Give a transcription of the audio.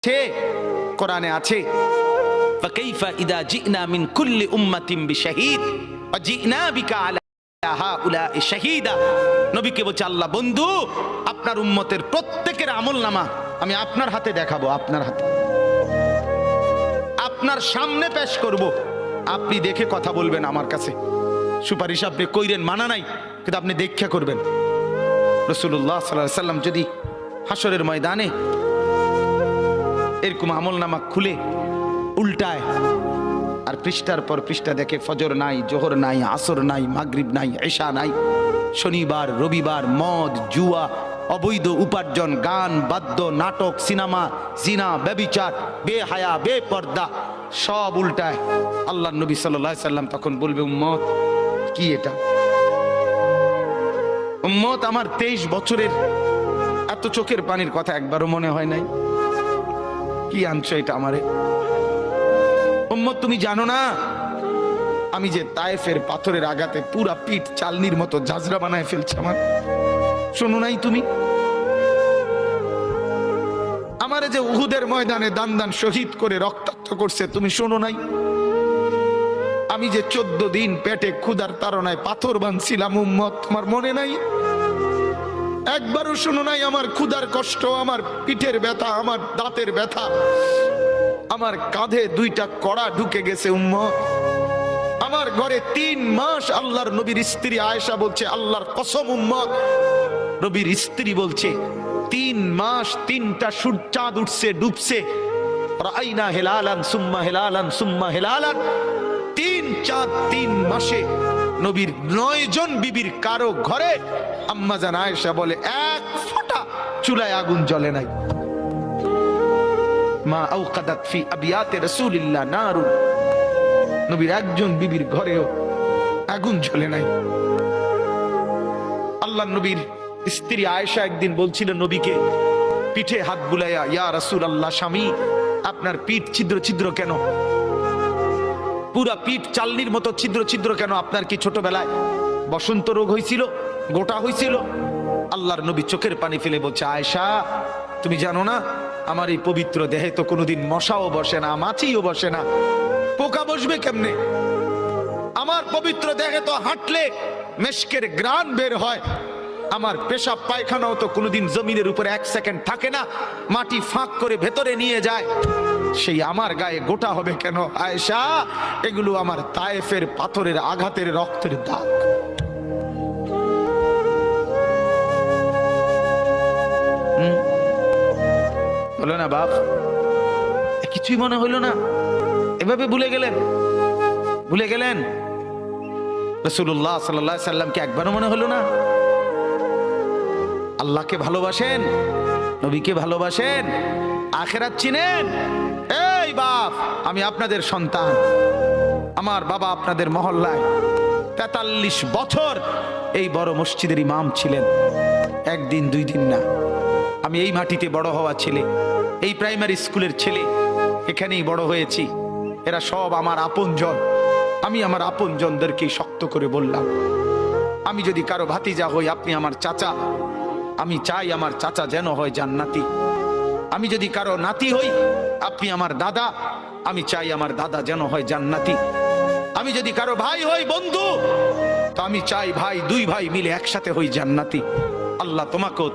আছে, কোরআনে আছে, ফাকাইফা ইদা জিনা মিন কুল্লি উম্মাতিন বিশাহিদ ওয়া জিনা বিকা আলা হাউলাই শাহিদা। নবীকে বলছে আল্লাহ, বন্ধু আপনার উম্মতের প্রত্যেকের আমলনামা আমি আপনার হাতে দেখাবো, আপনার হাতে, আপনার সামনে পেশ করব, আপনি দেখে কথা বলবেন আমার কাছে। সুপারিশ আপনি কইরেন, মানা নাই, কিন্তু আপনি দেখা করবেন। রাসূলুল্লাহ সাল্লাল্লাহু আলাইহি সাল্লাম যদি হাসরের ময়দানে এরকম আমলনামা খুলে উল্টায় আর পৃষ্ঠার পর পৃষ্ঠা দেখে ফজর নাই, জোহর নাই, আসর নাই, মাগরিব নাই, ঈশা নাই, শনিবার রবিবার, মদ জুয়া, অবৈধ উপার্জন, গান বাদ্য, নাটক, সিনেমা, জিনা, ব্যভিচার, বেহায়া, বেপর্দা সব উল্টায়। আল্লাহর নবী সাল্লাল্লাহু আলাইহি সাল্লাম তখন বলবে, উম্মত কি এটা? উম্মত আমার 23 বছরের এত চোখের পানির কথা একবারও মনে হয় নাই? কি আনছো এটা আমারে? উম্মত তুমি জানো না আমি যে তায়েফের পাথরের আঘাতে পুরা পিঠ চালনির মতো ঝাঁঝরা বানায় ফেলছে আমার? শোনো নাই তুমি? আমারে যে উহুদের ময়দানে দান দান শহীদ করে রক্তাক্ত করছে, তুমি শোনো নাই? আমি যে 14 দিন পেটে ক্ষুধার তাড়নায় পাথর বাঁধছিলাম, উম্মত তোমার মনে নাই? একবারও শোনো নাই আমার ক্ষুধার কষ্ট, আমার পিঠের ব্যথা, আমার দাঁতের ব্যথা, আমার কাঁধে 2টা কড়া ঢুকে গেছে উম্মত। আমার ঘরে 3 মাস আল্লাহর নবীর স্ত্রী আয়েশা বলছে, আল্লাহর কসম উম্মত, নবীর স্ত্রী বলছে 3 মাস 3টা চাঁদ উঠছে ডুবছে, রাইনা হেলালান সুম্মা হেলালান সুম্মা হেলালান, 3 চাঁদ 3 মাসে নবীর 9 জন বিবির কারো ঘরে আম্মা জান আয়েশা বলে 1 ফোঁটা চুলায় আগুন জ্বলে নাই। মা আওকাদাত ফি আবিয়াতে রাসূলিল্লাহ নারুন, নবীর একজন বিবির ঘরেও আগুন জ্বলে নাই। আল্লাহর নবীর স্ত্রী আয়েশা একদিন বলছিল নবীকে পিঠে হাত বুলাইয়া, ইয়া রাসূলুল্লাহ, স্বামী আপনার পিঠ ছিদ্র ছিদ্র কেন? পুরা পিঠ চালনির মতো ছিদ্র ছিদ্র কেন? আপনার কি ছোটবেলায় বসন্ত রোগ হয়েছিল, গোটা হয়েছিল? আল্লাহর নবী চোখের পানি ফেলে বলছে, আয়েশা তুমি জানো না আমার এই পবিত্র দেহে তো কোনোদিন মশাও বসে না, মাছিও বসে না, পোকা বসবে কেমনে? আমার পবিত্র দেহে তো হাঁটলে মেশকের গ্রান বের হয়, আমার পেশাব পায়খানাও তো কোনোদিন জমিনের উপরে 1 সেকেন্ড থাকে না, মাটি ফাঁক করে ভেতরে নিয়ে যায়, সেই আমার গায়ে গোটা হবে কেন? আয়েশা এগুলো আমার তায়েফের পাথরের আঘাতের রক্তের দাগ। বলো না বাপ, কিছুই মনে হইল না? এভাবে ভুলে গেলেন, ভুলে গেলেন? রাসূলুল্লাহ সাল্লাল্লাহু আলাইহি সাল্লামকে একবারও মনে হলো না? আল্লাহকে ভালোবাসেন, নবীকে ভালোবাসেন, আখিরাত চিনেন? এই বাপ, আমি আপনাদের সন্তান, আমার বাবা আপনাদের মহল্লায় 43 বছর এই বড় মসজিদের ইমাম ছিলেন, 1 দিন 2 দিন না। আমি এই মাটিতে বড় হওয়া ছেলে, এই প্রাইমারি স্কুলের ছেলে, এখানেই বড় হয়েছি। এরা সব আমার আপনজন। আমি আমার আপনজনদেরকে শক্ত করে বললাম, আমি যদি কারো ভাতিজা হই আপনি আমার চাচা, আমি চাই আমার চাচা যেন হয় জান্নাতি। আমি যদি কারো নাতি হই আপনি আমার দাদা, আমি চাই আমার দাদা যেন হয় জান্নাতি। আমি যদি কারো ভাই হই বন্ধু, তো আমি চাই ভাই 2 ভাই মিলে একসাথে হই জান্নাতি। আল্লাহ তোমাকেও